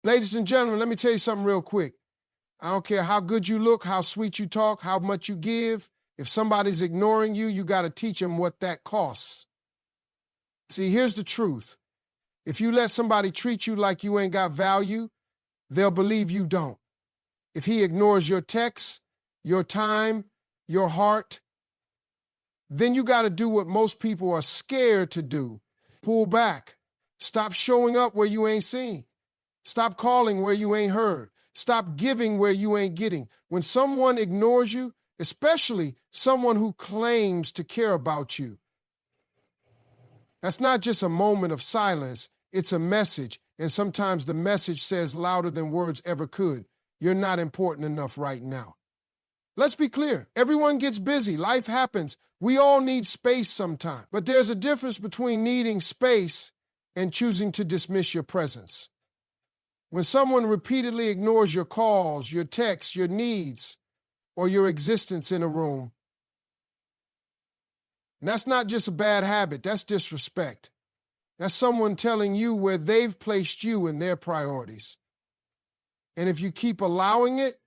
Ladies and gentlemen, let me tell you something real quick. I don't care how good you look, how sweet you talk, how much you give. If somebody's ignoring you, you got to teach them what that costs. See, here's the truth. If you let somebody treat you like you ain't got value, they'll believe you don't. If he ignores your texts, your time, your heart, then you got to do what most people are scared to do. Pull back. Stop showing up where you ain't seen. Stop calling where you ain't heard. Stop giving where you ain't getting. When someone ignores you, especially someone who claims to care about you, that's not just a moment of silence, it's a message. And sometimes the message says louder than words ever could. You're not important enough right now. Let's be clear. Everyone gets busy. Life happens. We all need space sometime. But there's a difference between needing space and choosing to dismiss your presence. When someone repeatedly ignores your calls, your texts, your needs, or your existence in a room, and that's not just a bad habit, that's disrespect. That's someone telling you where they've placed you in their priorities. And if you keep allowing it,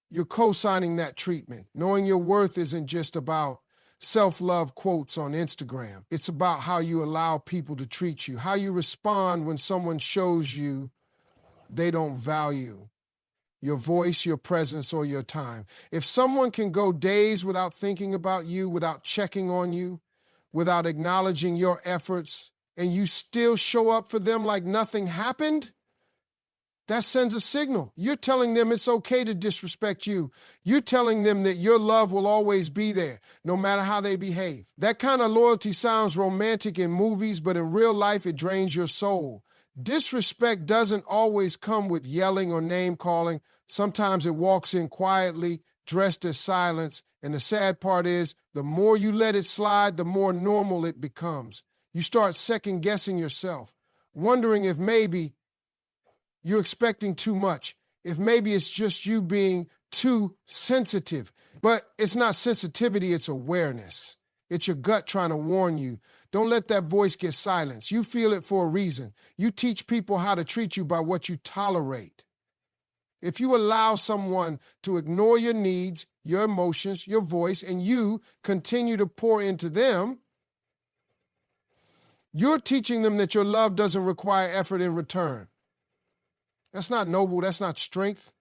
you're co-signing that treatment. Knowing your worth isn't just about self-love quotes on Instagram. It's about how you allow people to treat you, how you respond when someone shows you they don't value your voice, your presence, or your time. If someone can go days without thinking about you, without checking on you, without acknowledging your efforts, and you still show up for them like nothing happened, that sends a signal. You're telling them it's okay to disrespect you. You're telling them that your love will always be there, no matter how they behave. That kind of loyalty sounds romantic in movies, but in real life, it drains your soul. Disrespect doesn't always come with yelling or name calling. Sometimes it walks in quietly, dressed as silence. And the sad part is, the more you let it slide, the more normal it becomes. You start second guessing yourself, wondering if maybe you're expecting too much, if maybe it's just you being too sensitive. But it's not sensitivity, it's awareness. It's your gut trying to warn you. Don't let that voice get silenced. You feel it for a reason. You teach people how to treat you by what you tolerate. If you allow someone to ignore your needs, your emotions, your voice, and you continue to pour into them, you're teaching them that your love doesn't require effort in return. That's not noble. That's not strength.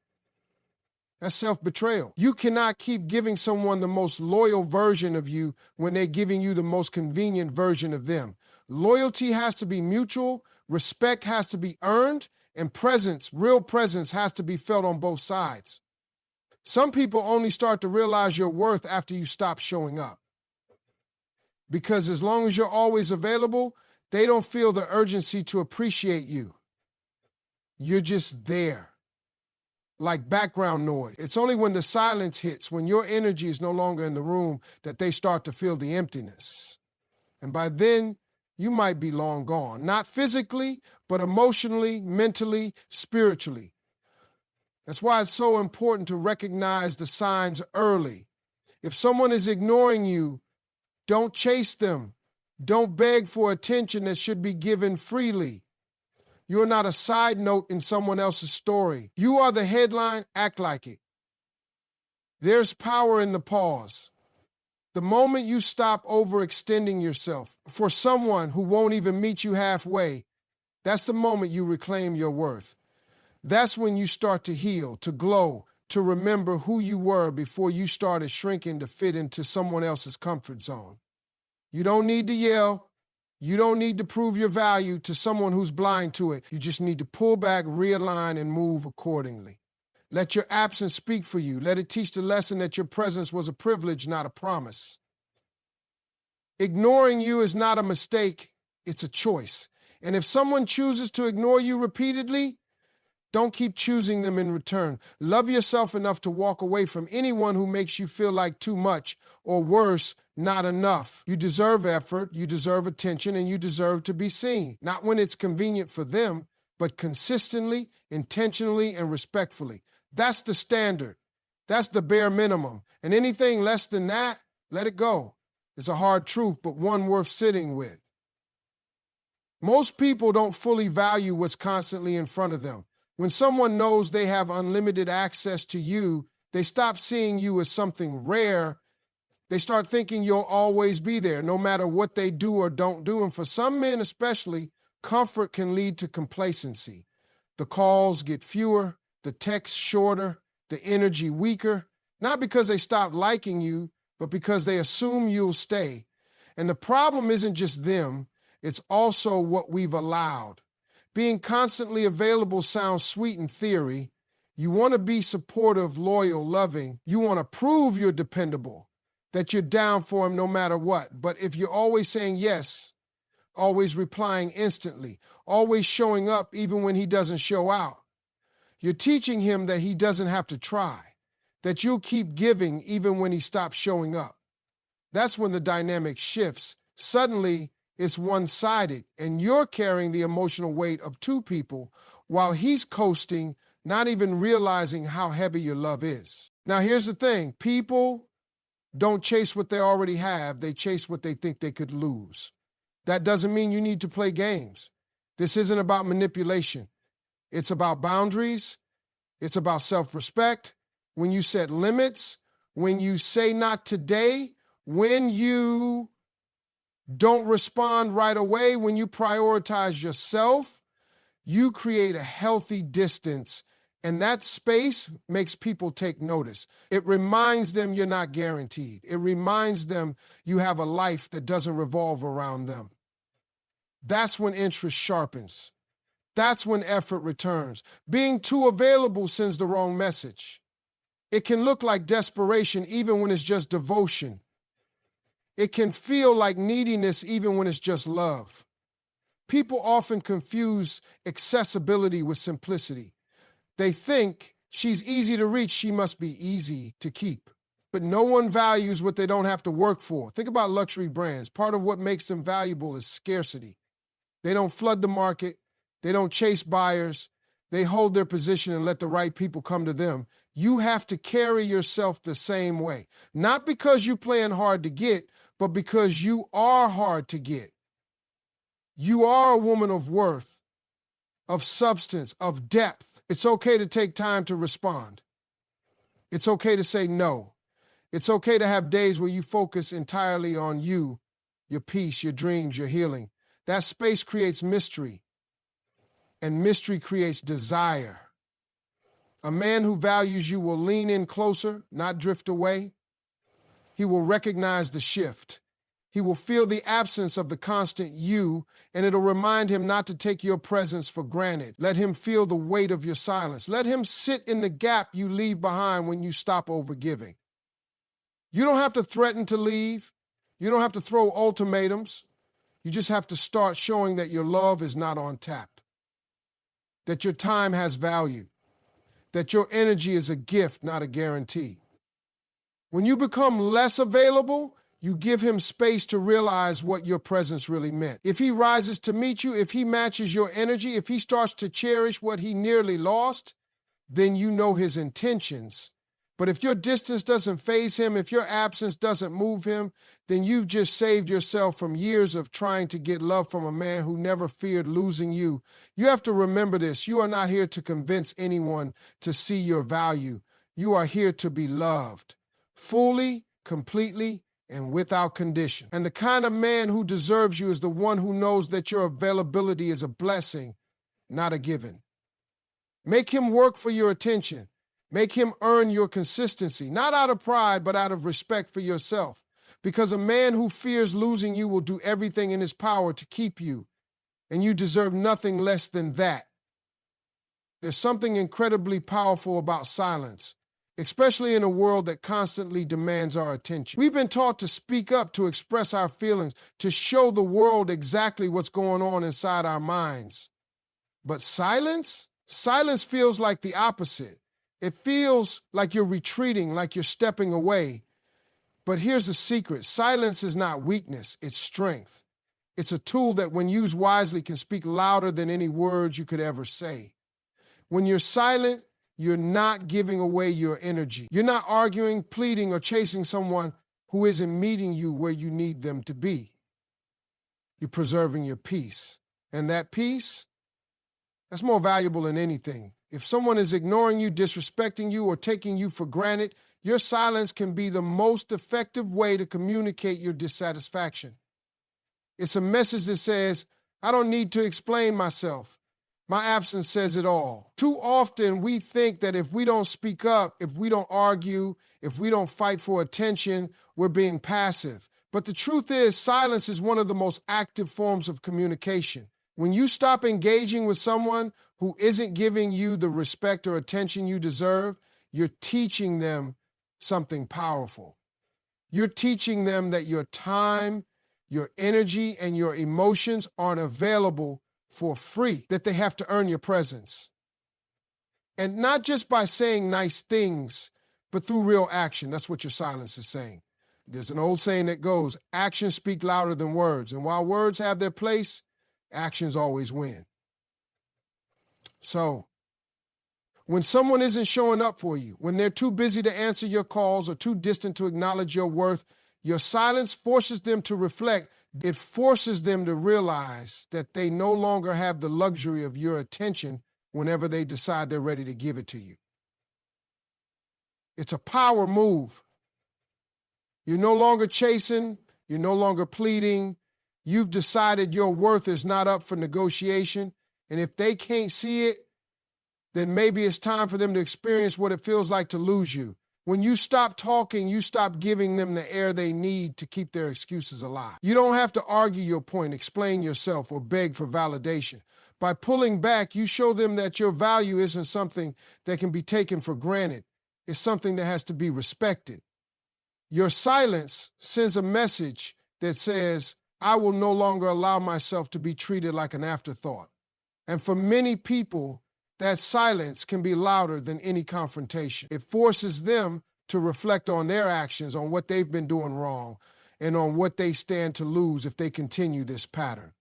That's self-betrayal. You cannot keep giving someone the most loyal version of you when they're giving you the most convenient version of them. Loyalty has to be mutual, respect has to be earned, and presence, real presence, has to be felt on both sides. Some people only start to realize your worth after you stop showing up. Because as long as you're always available, they don't feel the urgency to appreciate you. You're just there, like background noise. It's only when the silence hits, when your energy is no longer in the room, that they start to feel the emptiness. And by then, you might be long gone. Not physically, but emotionally, mentally, spiritually. That's why it's so important to recognize the signs early. If someone is ignoring you, don't chase them. Don't beg for attention that should be given freely. You're not a side note in someone else's story. You are the headline, act like it. There's power in the pause. The moment you stop overextending yourself for someone who won't even meet you halfway, that's the moment you reclaim your worth. That's when you start to heal, to glow, to remember who you were before you started shrinking to fit into someone else's comfort zone. You don't need to yell. You don't need to prove your value to someone who's blind to it. You just need to pull back, realign, and move accordingly. Let your absence speak for you. Let it teach the lesson that your presence was a privilege, not a promise. Ignoring you is not a mistake, it's a choice. And if someone chooses to ignore you repeatedly, don't keep choosing them in return. Love yourself enough to walk away from anyone who makes you feel like too much, or worse, not enough. You deserve effort, you deserve attention, and you deserve to be seen. Not when it's convenient for them, but consistently, intentionally, and respectfully. That's the standard. That's the bare minimum. And anything less than that, let it go. It's a hard truth, but one worth sitting with. Most people don't fully value what's constantly in front of them. When someone knows they have unlimited access to you, they stop seeing you as something rare. They start thinking you'll always be there, no matter what they do or don't do. And for some men especially, comfort can lead to complacency. The calls get fewer, the texts shorter, the energy weaker, not because they stop liking you, but because they assume you'll stay. And the problem isn't just them, it's also what we've allowed. Being constantly available sounds sweet in theory. You want to be supportive, loyal, loving. You want to prove you're dependable, that you're down for him no matter what. But if you're always saying yes, always replying instantly, always showing up even when he doesn't show out, you're teaching him that he doesn't have to try, that you'll keep giving even when he stops showing up. That's when the dynamic shifts. Suddenly, it's one-sided, and you're carrying the emotional weight of two people while he's coasting, not even realizing how heavy your love is. Now, here's the thing. People don't chase what they already have. They chase what they think they could lose. That doesn't mean you need to play games. This isn't about manipulation. It's about boundaries. It's about self-respect. When you set limits, when you say not today, when you don't respond right away, when you prioritize yourself, you create a healthy distance, and that space makes people take notice. It reminds them you're not guaranteed. It reminds them you have a life that doesn't revolve around them. That's when interest sharpens. That's when effort returns. Being too available sends the wrong message. It can look like desperation even when it's just devotion. It can feel like neediness even when it's just love. People often confuse accessibility with simplicity. They think she's easy to reach, she must be easy to keep. But no one values what they don't have to work for. Think about luxury brands. Part of what makes them valuable is scarcity. They don't flood the market. They don't chase buyers. They hold their position and let the right people come to them. You have to carry yourself the same way. Not because you're playing hard to get, but because you are hard to get. You are a woman of worth, of substance, of depth. It's okay to take time to respond. It's okay to say no. It's okay to have days where you focus entirely on you, your peace, your dreams, your healing. That space creates mystery, and mystery creates desire. A man who values you will lean in closer, not drift away. He will recognize the shift. He will feel the absence of the constant you, and it'll remind him not to take your presence for granted. Let him feel the weight of your silence. Let him sit in the gap you leave behind when you stop overgiving. You don't have to threaten to leave. You don't have to throw ultimatums. You just have to start showing that your love is not on tap, that your time has value, that your energy is a gift, not a guarantee. When you become less available, you give him space to realize what your presence really meant. If he rises to meet you, if he matches your energy, if he starts to cherish what he nearly lost, then you know his intentions. But if your distance doesn't faze him, if your absence doesn't move him, then you've just saved yourself from years of trying to get love from a man who never feared losing you. You have to remember this. You are not here to convince anyone to see your value. You are here to be loved, fully, completely, and without condition. And the kind of man who deserves you is the one who knows that your availability is a blessing, not a given. Make him work for your attention. Make him earn your consistency, not out of pride, but out of respect for yourself. Because a man who fears losing you will do everything in his power to keep you, and you deserve nothing less than that. There's something incredibly powerful about silence, especially in a world that constantly demands our attention. We've been taught to speak up, to express our feelings, to show the world exactly what's going on inside our minds. But silence? Silence feels like the opposite. It feels like you're retreating, like you're stepping away. But here's the secret. Silence is not weakness, it's strength. It's a tool that, when used wisely, can speak louder than any words you could ever say. When you're silent, you're not giving away your energy. You're not arguing, pleading, or chasing someone who isn't meeting you where you need them to be. You're preserving your peace. And that peace, that's more valuable than anything. If someone is ignoring you, disrespecting you, or taking you for granted, your silence can be the most effective way to communicate your dissatisfaction. It's a message that says, I don't need to explain myself. My absence says it all. Too often we think that if we don't speak up, if we don't argue, if we don't fight for attention, we're being passive. But the truth is, silence is one of the most active forms of communication. When you stop engaging with someone who isn't giving you the respect or attention you deserve, you're teaching them something powerful. You're teaching them that your time, your energy, and your emotions aren't available for free, that they have to earn your presence. And not just by saying nice things, but through real action. That's what your silence is saying. There's an old saying that goes, actions speak louder than words. And while words have their place, actions always win. So, when someone isn't showing up for you, when they're too busy to answer your calls or too distant to acknowledge your worth, your silence forces them to reflect. It forces them to realize that they no longer have the luxury of your attention whenever they decide they're ready to give it to you. It's a power move. You're no longer chasing, you're no longer pleading. You've decided your worth is not up for negotiation. And if they can't see it, then maybe it's time for them to experience what it feels like to lose you. When you stop talking, you stop giving them the air they need to keep their excuses alive. You don't have to argue your point, explain yourself, or beg for validation. By pulling back, you show them that your value isn't something that can be taken for granted. It's something that has to be respected. Your silence sends a message that says, I will no longer allow myself to be treated like an afterthought. And for many people, that silence can be louder than any confrontation. It forces them to reflect on their actions, on what they've been doing wrong, and on what they stand to lose if they continue this pattern.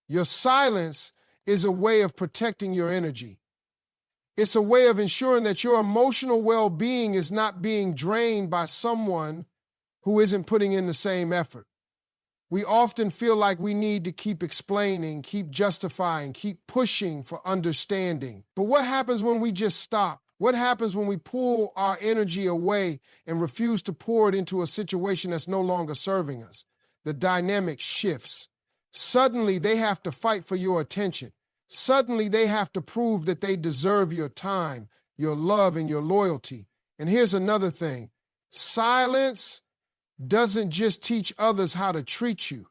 Your silence is a way of protecting your energy. It's a way of ensuring that your emotional well-being is not being drained by someone who isn't putting in the same effort. We often feel like we need to keep explaining, keep justifying, keep pushing for understanding. But what happens when we just stop? What happens when we pull our energy away and refuse to pour it into a situation that's no longer serving us? The dynamic shifts. Suddenly, they have to fight for your attention. Suddenly, they have to prove that they deserve your time, your love, and your loyalty. And here's another thing. Silence doesn't just teach others how to treat you.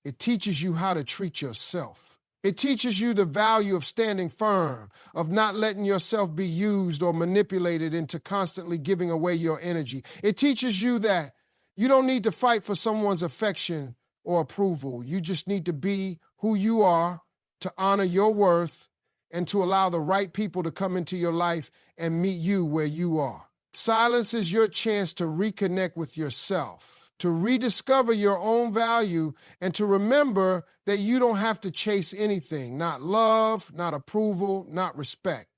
It teaches you how to treat yourself. It teaches you the value of standing firm, of not letting yourself be used or manipulated into constantly giving away your energy. It teaches you that you don't need to fight for someone's affection or approval. You just need to be who you are, to honor your worth, and to allow the right people to come into your life and meet you where you are. Silence is your chance to reconnect with yourself, to rediscover your own value, and to remember that you don't have to chase anything, not love, not approval, not respect.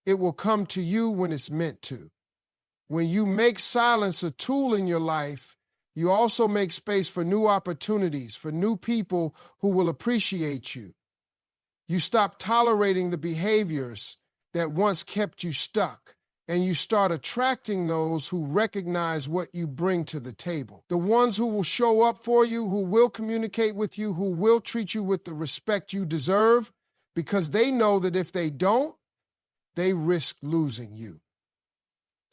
It will come to you when it's meant to. When you make silence a tool in your life, you also make space for new opportunities, for new people who will appreciate you. You stop tolerating the behaviors that once kept you stuck, and you start attracting those who recognize what you bring to the table. The ones who will show up for you, who will communicate with you, who will treat you with the respect you deserve, because they know that if they don't, they risk losing you.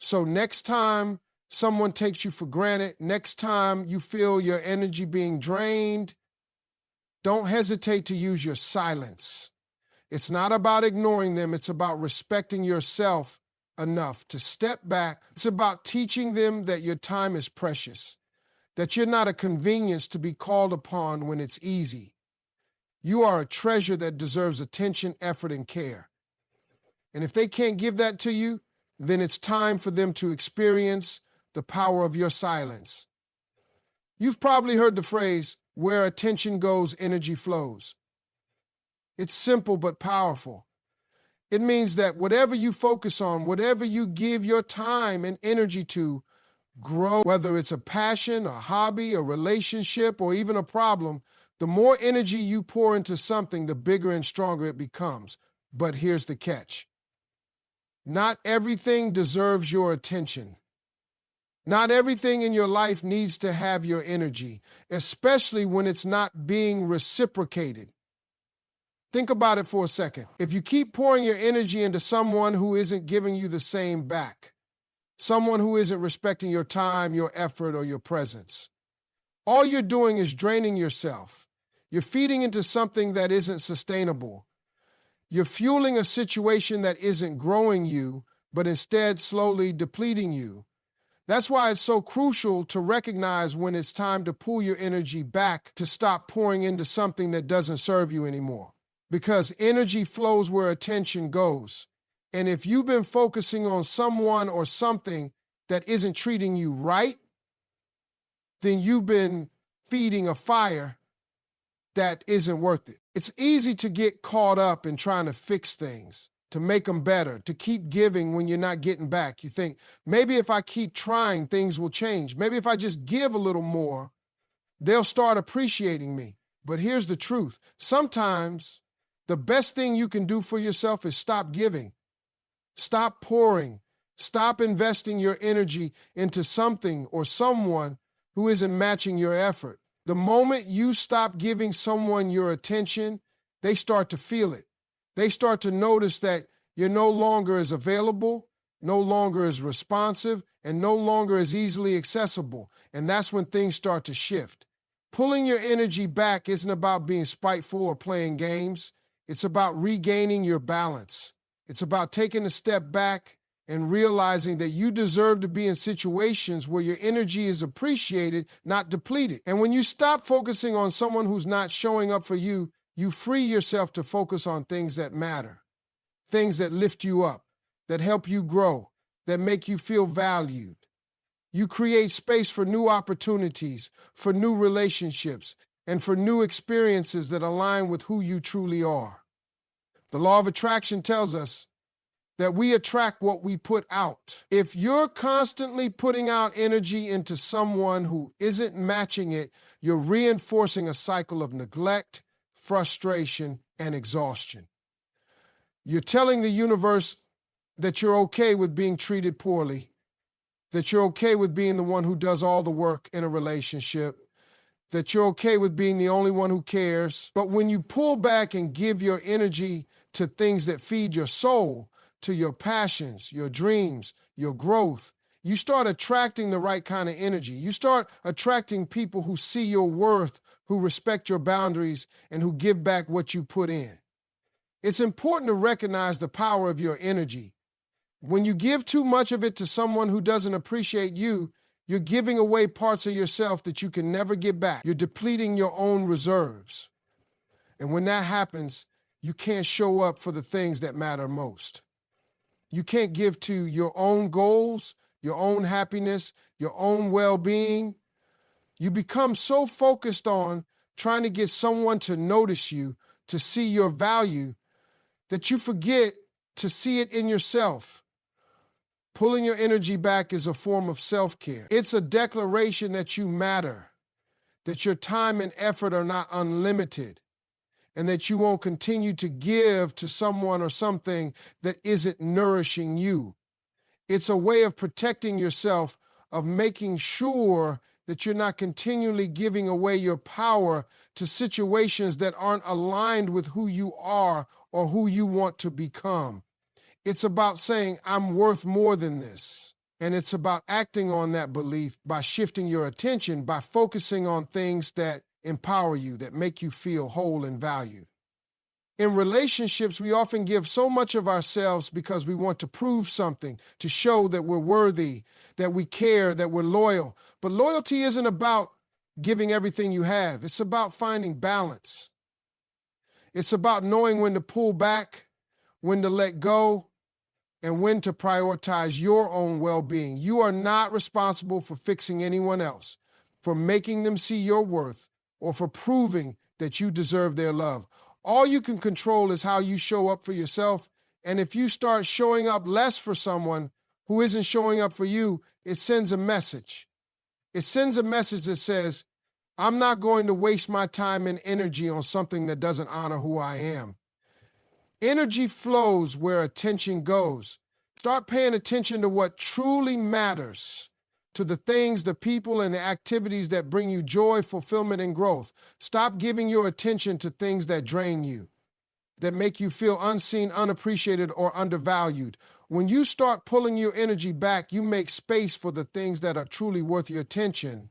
So next time someone takes you for granted, next time you feel your energy being drained, don't hesitate to use your silence. It's not about ignoring them. It's about respecting yourself enough to step back. It's about teaching them that your time is precious, that you're not a convenience to be called upon when it's easy. You are a treasure that deserves attention, effort, and care. And if they can't give that to you, then it's time for them to experience the power of your silence. You've probably heard the phrase, where attention goes, energy flows. It's simple but powerful. It means that whatever you focus on, whatever you give your time and energy to, grow. Whether it's a passion, a hobby, a relationship, or even a problem, The more energy you pour into something, the bigger and stronger it becomes. But here's the catch. Not everything deserves your attention. Not everything in your life needs to have your energy, especially when it's not being reciprocated. Think about it for a second. If you keep pouring your energy into someone who isn't giving you the same back, someone who isn't respecting your time, your effort, or your presence, all you're doing is draining yourself. You're feeding into something that isn't sustainable. You're fueling a situation that isn't growing you, but instead slowly depleting you. That's why it's so crucial to recognize when it's time to pull your energy back, to stop pouring into something that doesn't serve you anymore. Because energy flows where attention goes. And if you've been focusing on someone or something that isn't treating you right, then you've been feeding a fire that isn't worth it. It's easy to get caught up in trying to fix things, to make them better, to keep giving when you're not getting back. You think, maybe if I keep trying, things will change. Maybe if I just give a little more, they'll start appreciating me. But here's the truth. Sometimes the best thing you can do for yourself is stop giving. Stop pouring. Stop investing your energy into something or someone who isn't matching your effort. The moment you stop giving someone your attention, they start to feel it. They start to notice that you're no longer as available, no longer as responsive, and no longer as easily accessible. And that's when things start to shift. Pulling your energy back isn't about being spiteful or playing games. It's about regaining your balance. It's about taking a step back and realizing that you deserve to be in situations where your energy is appreciated, not depleted. And when you stop focusing on someone who's not showing up for you, you free yourself to focus on things that matter, things that lift you up, that help you grow, that make you feel valued. You create space for new opportunities, for new relationships, and for new experiences that align with who you truly are. The law of attraction tells us that we attract what we put out. If you're constantly putting out energy into someone who isn't matching it, you're reinforcing a cycle of neglect, frustration, and exhaustion. You're telling the universe that you're okay with being treated poorly, that you're okay with being the one who does all the work in a relationship, that you're okay with being the only one who cares. But when you pull back and give your energy to things that feed your soul, to your passions, your dreams, your growth, you start attracting the right kind of energy. You start attracting people who see your worth, who respect your boundaries, and who give back what you put in. It's important to recognize the power of your energy. When you give too much of it to someone who doesn't appreciate you, you're giving away parts of yourself that you can never get back. You're depleting your own reserves. And when that happens, you can't show up for the things that matter most. You can't give to your own goals, your own happiness, your own well-being. You become so focused on trying to get someone to notice you, to see your value, that you forget to see it in yourself. Pulling your energy back is a form of self-care. It's a declaration that you matter, that your time and effort are not unlimited, and that you won't continue to give to someone or something that isn't nourishing you. It's a way of protecting yourself, of making sure that you're not continually giving away your power to situations that aren't aligned with who you are or who you want to become. It's about saying, I'm worth more than this. And it's about acting on that belief by shifting your attention, by focusing on things that empower you, that make you feel whole and valued. In relationships, we often give so much of ourselves because we want to prove something, to show that we're worthy, that we care, that we're loyal. But loyalty isn't about giving everything you have. It's about finding balance. It's about knowing when to pull back, when to let go, and when to prioritize your own well-being. You are not responsible for fixing anyone else, for making them see your worth, or for proving that you deserve their love. All you can control is how you show up for yourself, and if you start showing up less for someone who isn't showing up for you, it sends a message. It sends a message that says, I'm not going to waste my time and energy on something that doesn't honor who I am. Energy flows where attention goes. Start paying attention to what truly matters, to the things, the people, and the activities that bring you joy, fulfillment, and growth. Stop giving your attention to things that drain you, that make you feel unseen, unappreciated, or undervalued. When you start pulling your energy back, you make space for the things that are truly worth your attention,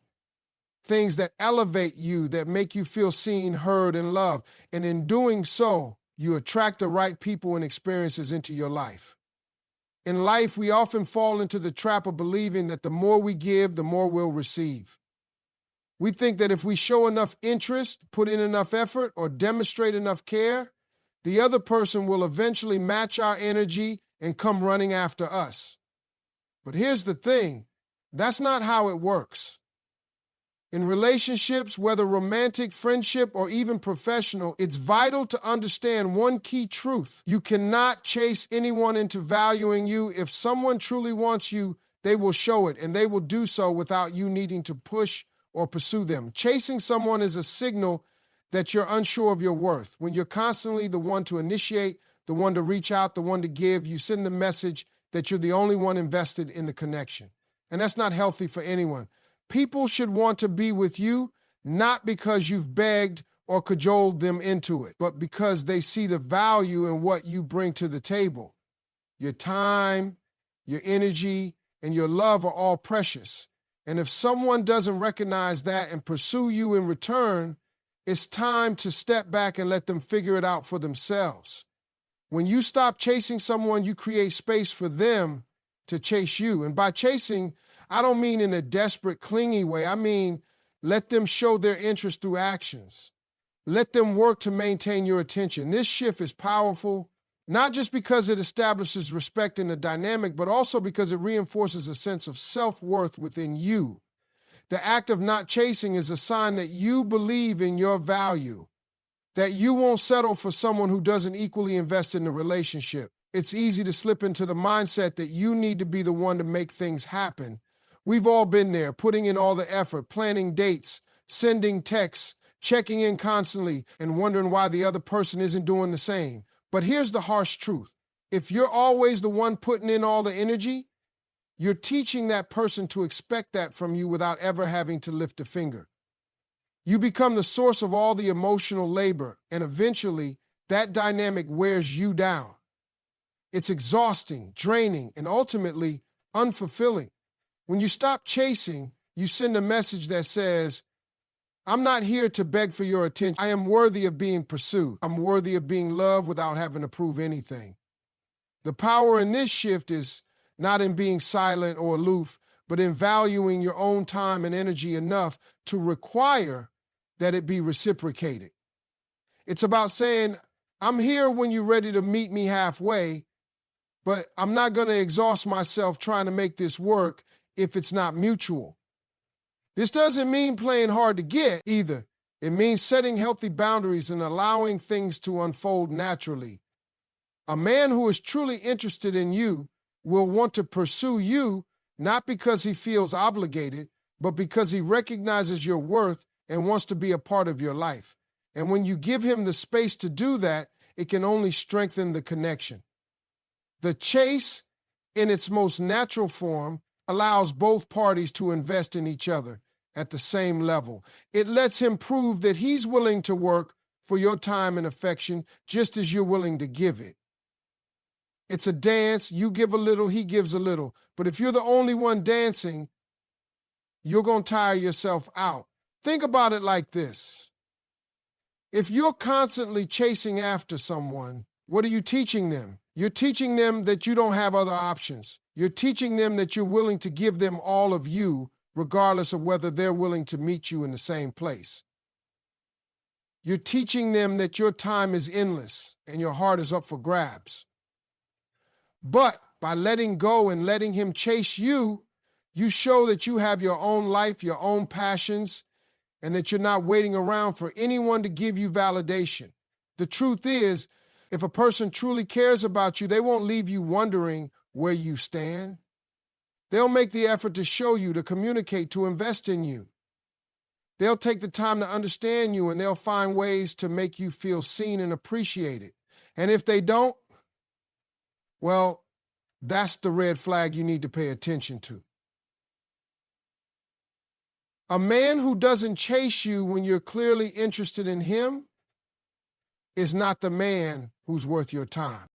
things that elevate you, that make you feel seen, heard, and loved. And in doing so, you attract the right people and experiences into your life. In life, we often fall into the trap of believing that the more we give, the more we'll receive. We think that if we show enough interest, put in enough effort, or demonstrate enough care, the other person will eventually match our energy and come running after us. But here's the thing, that's not how it works. In relationships, whether romantic, friendship, or even professional, it's vital to understand one key truth. You cannot chase anyone into valuing you. If someone truly wants you, they will show it, and they will do so without you needing to push or pursue them. Chasing someone is a signal that you're unsure of your worth. When you're constantly the one to initiate, the one to reach out, the one to give, you send the message that you're the only one invested in the connection. And that's not healthy for anyone. People should want to be with you, not because you've begged or cajoled them into it, but because they see the value in what you bring to the table. Your time, your energy, and your love are all precious. And if someone doesn't recognize that and pursue you in return, it's time to step back and let them figure it out for themselves. When you stop chasing someone, you create space for them to chase you. And by chasing, I don't mean in a desperate, clingy way. I mean, let them show their interest through actions. Let them work to maintain your attention. This shift is powerful, not just because it establishes respect in the dynamic, but also because it reinforces a sense of self-worth within you. The act of not chasing is a sign that you believe in your value, that you won't settle for someone who doesn't equally invest in the relationship. It's easy to slip into the mindset that you need to be the one to make things happen. We've all been there, putting in all the effort, planning dates, sending texts, checking in constantly, and wondering why the other person isn't doing the same. But here's the harsh truth. If you're always the one putting in all the energy, you're teaching that person to expect that from you without ever having to lift a finger. You become the source of all the emotional labor, and eventually that dynamic wears you down. It's exhausting, draining, and ultimately unfulfilling. When you stop chasing, you send a message that says, I'm not here to beg for your attention. I am worthy of being pursued. I'm worthy of being loved without having to prove anything. The power in this shift is not in being silent or aloof, but in valuing your own time and energy enough to require that it be reciprocated. It's about saying, I'm here when you're ready to meet me halfway, but I'm not going to exhaust myself trying to make this work if it's not mutual. This doesn't mean playing hard to get either. It means setting healthy boundaries and allowing things to unfold naturally. A man who is truly interested in you will want to pursue you not because he feels obligated, but because he recognizes your worth and wants to be a part of your life. And when you give him the space to do that, it can only strengthen the connection. The chase, in its most natural form, allows both parties to invest in each other at the same level. It lets him prove that he's willing to work for your time and affection just as you're willing to give it. It's a dance. You give a little, he gives a little. But if you're the only one dancing, you're going to tire yourself out. Think about it like this. If you're constantly chasing after someone, what are you teaching them? You're teaching them that you don't have other options. You're teaching them that you're willing to give them all of you, regardless of whether they're willing to meet you in the same place. You're teaching them that your time is endless and your heart is up for grabs. But by letting go and letting him chase you, you show that you have your own life, your own passions, and that you're not waiting around for anyone to give you validation. The truth is, if a person truly cares about you, they won't leave you wondering where you stand. They'll make the effort to show you, to communicate, to invest in you. They'll take the time to understand you, and they'll find ways to make you feel seen and appreciated. And if they don't, well, that's the red flag you need to pay attention to. A man who doesn't chase you when you're clearly interested in him is not the man who's worth your time.